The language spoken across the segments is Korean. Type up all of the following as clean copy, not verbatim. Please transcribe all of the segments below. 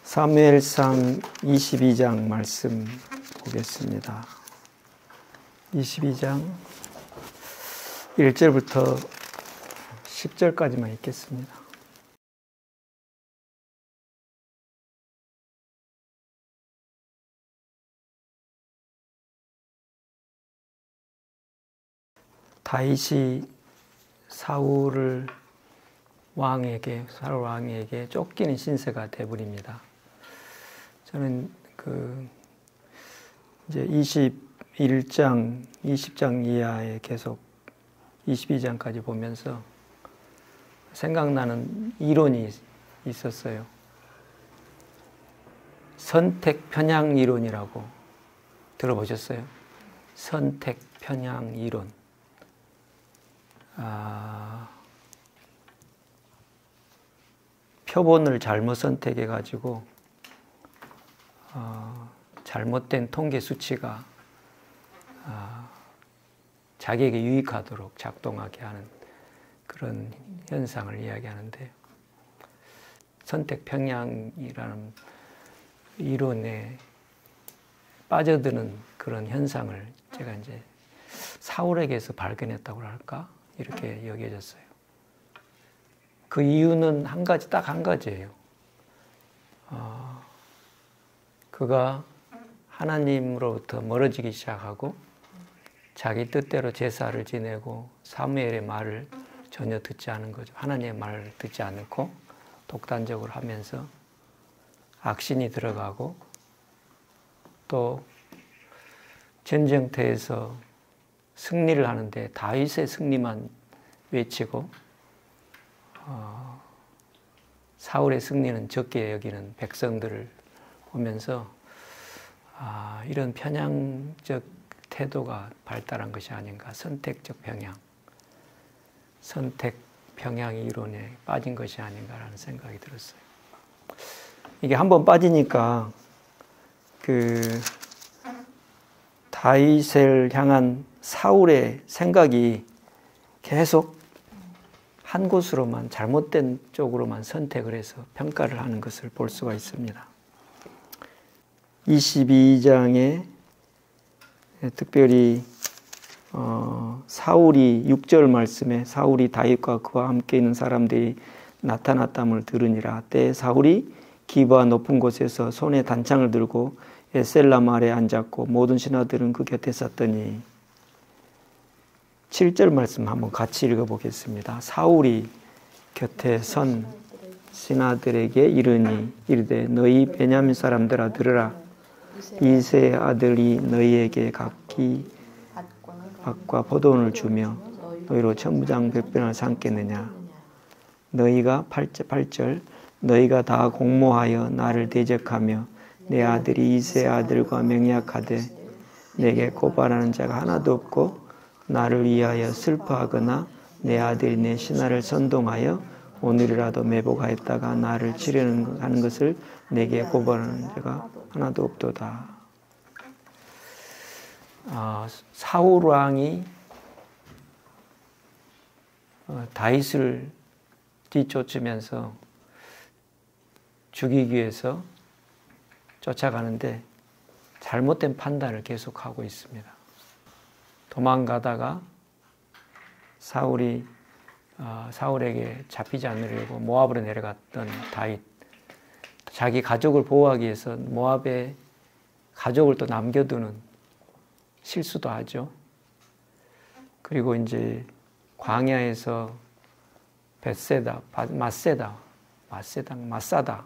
사무엘상 22장 말씀 보겠습니다. 22장 1절부터 10절까지만 읽겠습니다. 다윗이 사울 왕에게 쫓기는 신세가 되어버립니다. 저는 이제 21장, 20장 이하에 계속 22장까지 보면서 생각나는 이론이 있었어요. 선택 편향 이론이라고 들어보셨어요? 선택 편향 이론. 표본을 잘못 선택해가지고 잘못된 통계 수치가 자기에게 유익하도록 작동하게 하는 그런 현상을 이야기하는데, 선택 편향이라는 이론에 빠져드는 그런 현상을 제가 이제 사울에게서 발견했다고 할까? 이렇게 여겨졌어요. 그 이유는 딱 한 가지예요. 그가 하나님으로부터 멀어지기 시작하고 자기 뜻대로 제사를 지내고 사무엘의 말을 전혀 듣지 않은 거죠. 하나님의 말을 듣지 않고 독단적으로 하면서 악신이 들어가고, 또 전쟁터에서 승리를 하는데 다윗의 승리만 외치고 사울의 승리는 적게 여기는 백성들을 보면서 이런 편향적 태도가 발달한 것이 아닌가, 선택적 편향, 선택 편향 이론에 빠진 것이 아닌가라는 생각이 들었어요. 이게 한번 빠지니까 다윗을 향한 사울의 생각이 계속 한 곳으로만, 잘못된 쪽으로만 선택을 해서 평가를 하는 것을 볼 수가 있습니다. 22장에 특별히 사울이 6절 말씀에 사울이 다윗과 그와 함께 있는 사람들이 나타났담을 들으니라. 때에 사울이 기브아 높은 곳에서 손에 단창을 들고 에셀람 아래 앉았고 모든 신하들은 그 곁에 섰더니. 7절 말씀 한번 같이 읽어보겠습니다. 사울이 곁에 선 신하들에게 이르니 이르되 너희 베냐민 사람들아 들으라. 이새의 아들이 너희에게 각기 밭과 포도원을 주며 너희로 천부장 백변을 삼겠느냐. 너희가 8절 너희가 다 공모하여 나를 대적하며 내 아들이 이새의 아들과 맹약하되 내게 고발하는 자가 하나도 없고 나를 위하여 슬퍼하거나 내 아들이 내 신하를 선동하여 오늘이라도 매복하였다가 나를 치려는 하는 것을 내게 고발하는 자가 하나도 없도다. 사울 왕이 다윗을 뒤쫓으면서 죽이기 위해서 쫓아가는데 잘못된 판단을 계속하고 있습니다. 도망가다가 사울에게 잡히지 않으려고 모압으로 내려갔던 다윗, 자기 가족을 보호하기 위해서 모압의 가족을 또 남겨두는 실수도 하죠. 그리고 이제 광야에서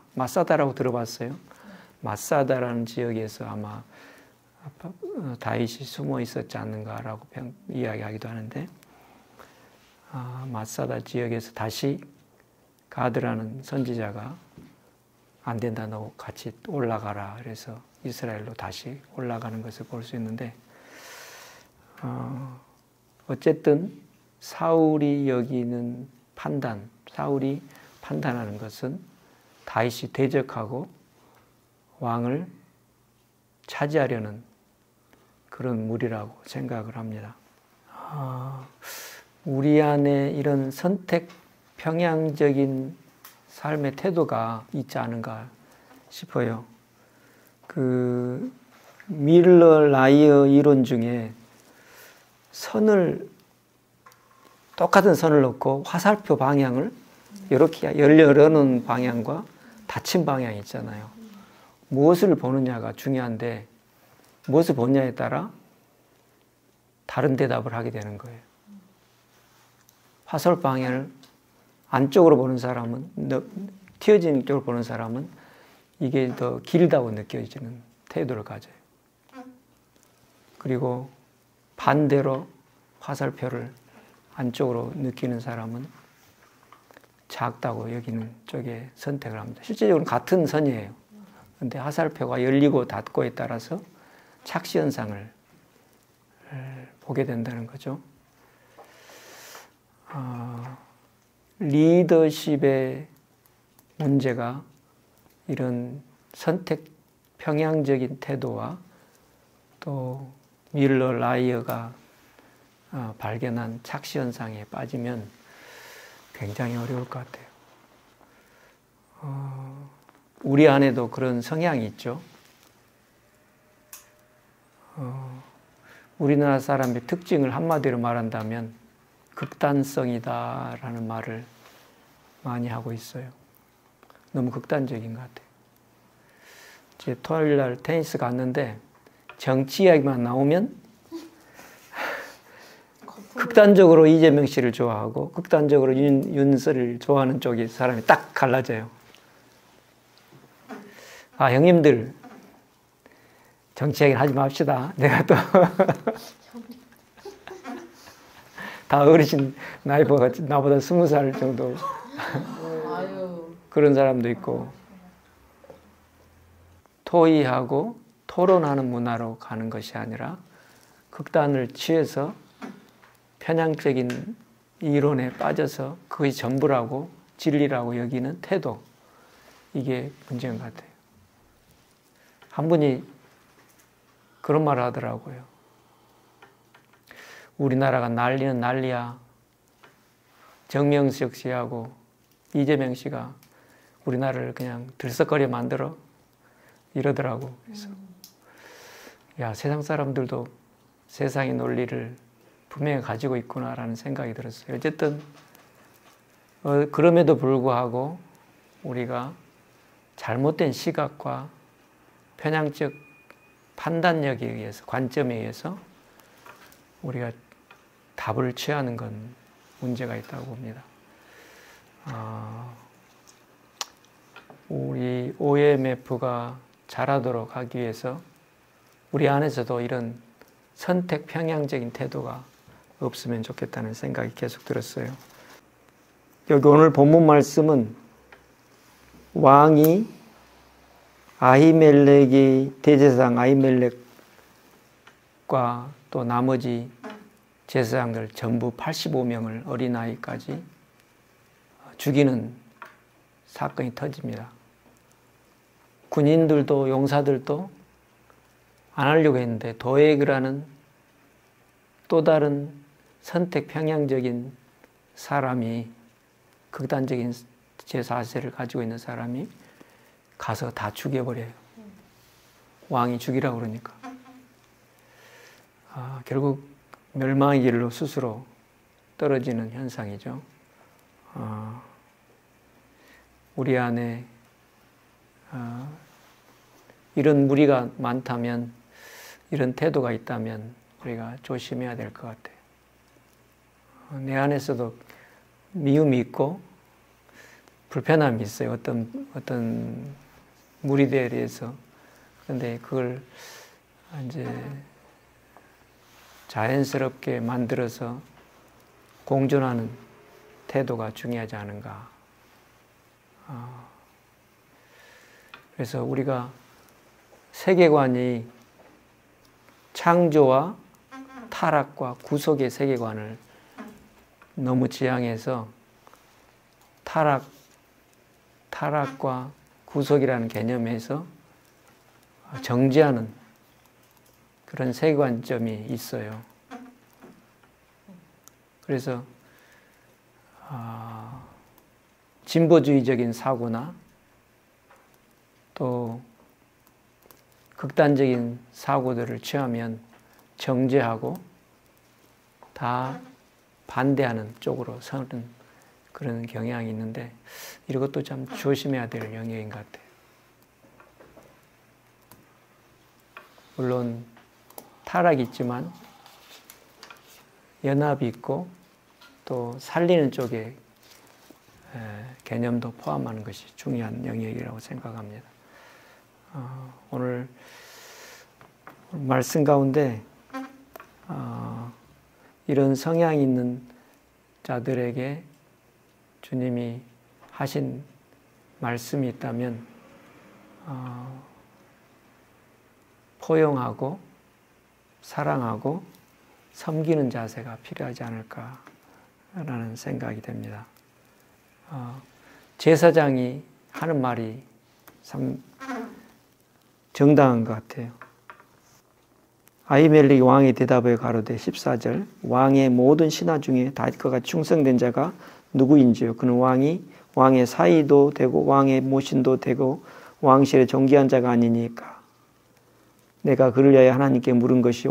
마사다라고 들어봤어요? 마사다라는 지역에서 아마 다윗이 숨어 있었지 않는가라고 이야기하기도 하는데, 마사다 지역에서 다시 가드라는 선지자가 안 된다, 너 같이 올라가라. 그래서 이스라엘로 다시 올라가는 것을 볼 수 있는데, 어쨌든 사울이 여기는 사울이 판단하는 것은 다윗이 대적하고 왕을 차지하려는 그런 무리라고 생각을 합니다. 우리 안에 이런 선택 평양적인 삶의 태도가 있지 않은가, 싶어요. 그 밀러-라이어 이론 중에 똑같은 선을 놓고 화살표 방향을 이렇게 열려놓은 방향과 닫힌 방향이 있잖아요. 무엇을 보느냐가 중요한데 무엇을 보느냐에 따라 다른 대답을 하게 되는 거예요. 화살표 방향을 안쪽으로 보는 사람은, 튀어진 쪽으로 보는 사람은 이게 더 길다고 느껴지는 태도를 가져요. 그리고 반대로 화살표를 안쪽으로 느끼는 사람은 작다고 여기는 쪽에 선택을 합니다. 실제적으로 같은 선이에요. 그런데 화살표가 열리고 닫고에 따라서 착시 현상을 보게 된다는 거죠. 리더십의 문제가 이런 선택 평양적인 태도와 또 밀러 라이어가 발견한 착시 현상에 빠지면 굉장히 어려울 것 같아요. 우리 안에도 그런 성향이 있죠. 우리나라 사람의 특징을 한마디로 말한다면 극단성이다라는 말을 많이 하고 있어요. 너무 극단적인 것 같아요. 이제 토요일 날 테니스 갔는데 정치 이야기만 나오면 극단적으로 이재명 씨를 좋아하고 극단적으로 윤석열을 좋아하는 쪽이 사람이 딱 갈라져요. 아, 형님들 정치 얘기는 하지 맙시다. 내가 또 다 어르신 나보다 20살 정도 그런 사람도 있고 토의하고 토론하는 문화로 가는 것이 아니라 극단을 취해서 편향적인 이론에 빠져서 그것이 전부라고 진리라고 여기는 태도, 이게 문제인 것 같아요. 한 분이 그런 말을 하더라고요. 우리나라가 난리는 난리야. 정명석 씨하고 이재명 씨가 우리나라를 그냥 들썩거려 만들어 이러더라고. 그래서 야, 세상 사람들도 세상의 논리를 분명히 가지고 있구나라는 생각이 들었어요. 어쨌든 그럼에도 불구하고 우리가 잘못된 시각과 편향적 판단력에 의해서, 관점에 의해서 우리가 답을 취하는 건 문제가 있다고 봅니다. 우리 OMF가 잘하도록 하기 위해서 우리 안에서도 이런 선택 평양적인 태도가 없으면 좋겠다는 생각이 계속 들었어요. 여기 오늘 본문 말씀은 왕이 아히멜렉이 대제사장 아히멜렉과 또 나머지 제사장들 전부 85명을 어린아이까지 죽이는 사건이 터집니다. 군인들도 용사들도 안 하려고 했는데 도액이라는 또 다른 선택 평양적인 사람이, 극단적인 제4세를 가지고 있는 사람이 가서 다 죽여버려요. 왕이 죽이라고 그러니까. 결국 멸망의 길로 스스로 떨어지는 현상이죠. 우리 안에 이런 무리가 많다면, 이런 태도가 있다면 우리가 조심해야 될 것 같아요. 내 안에서도 미움이 있고 불편함이 있어요. 어떤 무리들에 대해서. 그런데 그걸 이제 자연스럽게 만들어서 공존하는 태도가 중요하지 않은가. 그래서 우리가 세계관이 창조와 타락과 구속의 세계관을 너무 지향해서 타락과 구속이라는 개념에서 정지하는 그런 세계관점이 있어요. 그래서 진보주의적인 사고나 또 극단적인 사고들을 취하면 정죄하고 다 반대하는 쪽으로 서는 그런 경향이 있는데 이것도 참 조심해야 될 영역인 것 같아요. 물론 타락이 있지만 연합이 있고 또 살리는 쪽에 개념도 포함하는 것이 중요한 영역이라고 생각합니다. 오늘 말씀 가운데 이런 성향이 있는 자들에게 주님이 하신 말씀이 있다면 포용하고 사랑하고 섬기는 자세가 필요하지 않을까라는 생각이 됩니다. 제사장이 하는 말이 참 정당한 것 같아요. 아히멜렉이 왕의 대답에 가로되 14절 왕의 모든 신하 중에 다윗과 같이 충성된 자가 누구인지요? 그는 왕의 사위도 되고 왕의 모신도 되고 왕실에 존귀한 자가 아니니까. 내가 그를 위하여 하나님께 물은 것이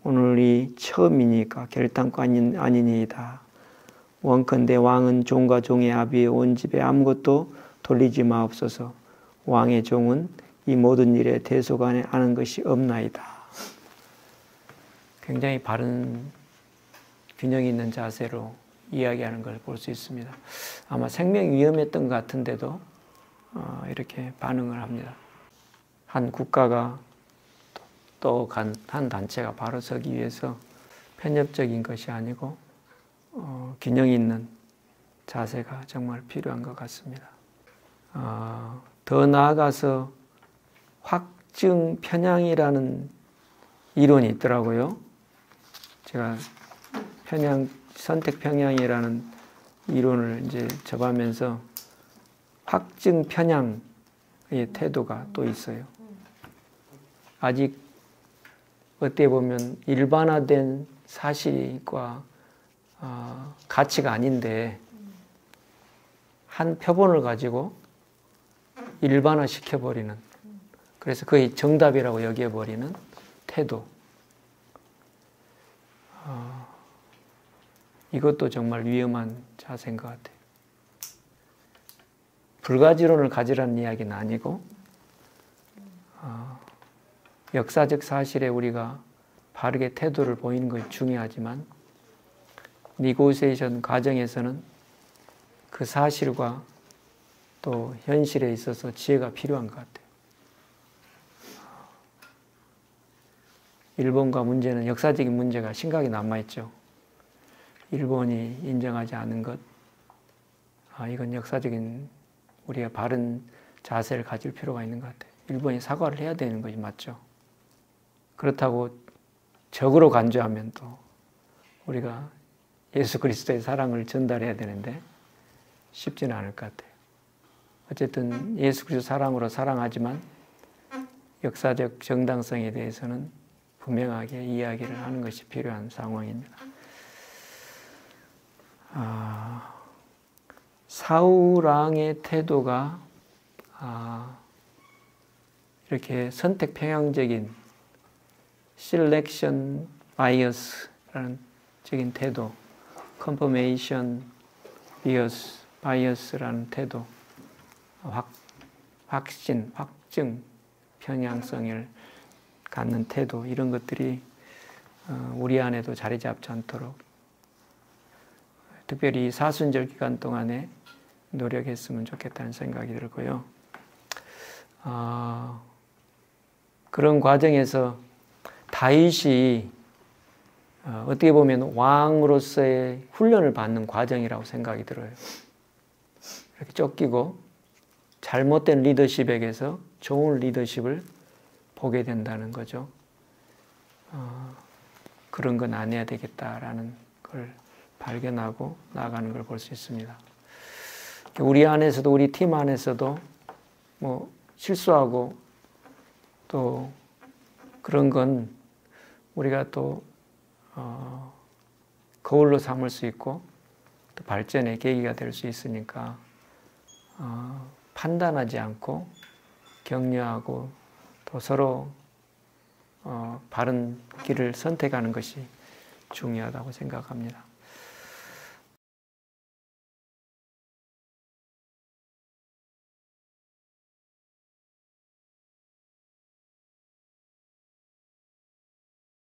오늘이 처음이니까 결단코 아니니이다. 원컨대 왕은 종과 종의 아비의 온 집에 아무것도 돌리지 마옵소서. 왕의 종은 이 모든 일에 대소간에 아는 것이 없나이다. 굉장히 바른 균형 있는 자세로 이야기하는 걸 볼 수 있습니다. 아마 생명이 위험했던 것 같은데도 이렇게 반응을 합니다. 한 국가가 또 한 단체가 바로 서기 위해서 편협적인 것이 아니고 균형 있는 자세가 정말 필요한 것 같습니다. 더 나아가서 확증 편향이라는 이론이 있더라고요. 제가 선택 편향이라는 이론을 이제 접하면서 확증 편향의 태도가 또 있어요. 아직 어떻게 보면 일반화된 사실과 가치가 아닌데 한 표본을 가지고 일반화 시켜버리는, 그래서 거의 정답이라고 여겨버리는 태도. 이것도 정말 위험한 자세인 것 같아요. 불가지론을 가지라는 이야기는 아니고 역사적 사실에 우리가 바르게 태도를 보이는 것이 중요하지만 니고시에이션 과정에서는 그 사실과 또 현실에 있어서 지혜가 필요한 것 같아요. 일본과 문제는 역사적인 문제가 심각하게 남아있죠. 일본이 인정하지 않은 것, 이건 역사적인 우리가 바른 자세를 가질 필요가 있는 것 같아요. 일본이 사과를 해야 되는 것이 맞죠. 그렇다고 적으로 간주하면 또 우리가 예수 그리스도의 사랑을 전달해야 되는데 쉽지는 않을 것 같아요. 어쨌든 예수 그리스도 사랑으로 사랑하지만 역사적 정당성에 대해서는 분명하게 이야기를 하는 것이 필요한 상황입니다. 사울 왕의 태도가 이렇게 선택 편향적인 selection bias라는 적인 태도, confirmation bias라는 태도, 확증 편향성을 갖는 태도, 이런 것들이 우리 안에도 자리 잡지 않도록 특별히 사순절 기간 동안에 노력했으면 좋겠다는 생각이 들고요. 그런 과정에서 다윗이 어떻게 보면 왕으로서의 훈련을 받는 과정이라고 생각이 들어요. 이렇게 쫓기고 잘못된 리더십에게서 좋은 리더십을 보게 된다는 거죠. 그런 건 안 해야 되겠다라는 걸 발견하고 나아가는 걸 볼 수 있습니다. 우리 안에서도, 우리 팀 안에서도 뭐 실수하고 또 그런 건 우리가 또 거울로 삼을 수 있고 또 발전의 계기가 될 수 있으니까 판단하지 않고 격려하고 또 서로 바른 길을 선택하는 것이 중요하다고 생각합니다.